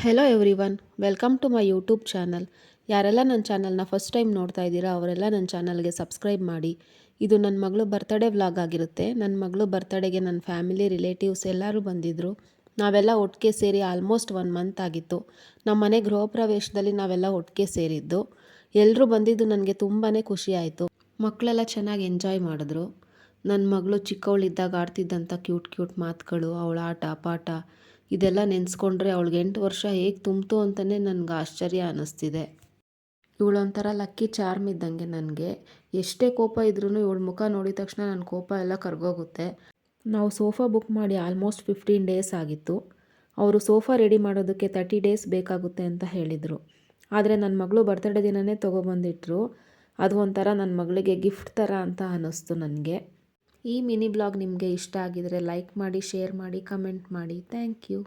Hello everyone, welcome to my YouTube channel. ಯಾರೆಲ್ಲ ನನ್ನ ಚಾನಲ್ನ ಫಸ್ಟ್ ಟೈಮ್ ನೋಡ್ತಾ ಇದ್ದೀರಾ ಅವರೆಲ್ಲ ನನ್ನ ಚಾನಲ್ಗೆ ಸಬ್ಸ್ಕ್ರೈಬ್ ಮಾಡಿ. ಇದು ನನ್ನ ಮಗಳು ಬರ್ತ್ಡೇ ವ್ಲಾಗ್ ಆಗಿರುತ್ತೆ. ನನ್ನ ಮಗಳು ಬರ್ತ್ಡೇಗೆ ನನ್ನ ಫ್ಯಾಮಿಲಿ ರಿಲೇಟಿವ್ಸ್ ಎಲ್ಲರೂ ಬಂದಿದ್ದರು. ನಾವೆಲ್ಲ ಒಟ್ಟಿಗೆ ಸೇರಿ ಆಲ್ಮೋಸ್ಟ್ 1 ಮಂತ್ ಆಗಿತ್ತು. ನಮ್ಮ ಮನೆ ಗೃಹ ಪ್ರವೇಶದಲ್ಲಿ ನಾವೆಲ್ಲ ಒಟ್ಟಿಗೆ ಸೇರಿದ್ದು. ಎಲ್ಲರೂ ಬಂದಿದ್ದು ನನಗೆ ತುಂಬಾ ಖುಷಿ ಆಯಿತು. ಮಕ್ಕಳೆಲ್ಲ ಚೆನ್ನಾಗಿ ಎಂಜಾಯ್ ಮಾಡಿದ್ರು. ನನ್ನ ಮಗಳು ಚಿಕ್ಕವಳಿದ್ದಾಗ ಆಡ್ತಿದ್ದಂಥ ಕ್ಯೂಟ್ ಮಾತುಗಳು, ಅವಳ ಆಟ ಪಾಠ ಇದೆಲ್ಲ ನೆನೆಸ್ಕೊಂಡ್ರೆ ಅವಳಿಗೆ 8 ವರ್ಷ ಹೇಗೆ ತುಂಬಿತು ಅಂತಲೇ ನನಗೆ ಆಶ್ಚರ್ಯ ಅನ್ನಿಸ್ತಿದೆ. ಇವಳೊಂಥರ ಲಕ್ಕಿ ಚಾರ್ಮ್ ಇದ್ದಂಗೆ ನನಗೆ. ಎಷ್ಟೇ ಕೋಪ ಇದ್ರೂ ಇವಳ ಮುಖ ನೋಡಿದ ತಕ್ಷಣ ನನ್ನ ಕೋಪ ಎಲ್ಲ ಕರಗೋಗುತ್ತೆ. ನಾವು ಸೋಫಾ ಬುಕ್ ಮಾಡಿ ಆಲ್ಮೋಸ್ಟ್ 15 ಡೇಸ್ ಆಗಿತ್ತು. ಅವರು ಸೋಫಾ ರೆಡಿ ಮಾಡೋದಕ್ಕೆ 30 ಡೇಸ್ ಬೇಕಾಗುತ್ತೆ ಅಂತ ಹೇಳಿದರು. ಆದರೆ ನನ್ನ ಮಗಳು ಬರ್ತ್ಡೇ ದಿನವೇ ತೊಗೊಬಂದಿಟ್ರು. ಅದು ಒಂಥರ ನನ್ನ ಮಗಳಿಗೆ ಗಿಫ್ಟ್ ಥರ ಅಂತ ಅನ್ನಿಸ್ತು ನನಗೆ. ಈ ಮಿನಿ ಬ್ಲಾಗ್ ನಿಮಗೆ ಇಷ್ಟ ಆಗಿದರೆ ಲೈಕ್ ಮಾಡಿ, ಶೇರ್ ಮಾಡಿ, ಕಮೆಂಟ್ ಮಾಡಿ. Thank you.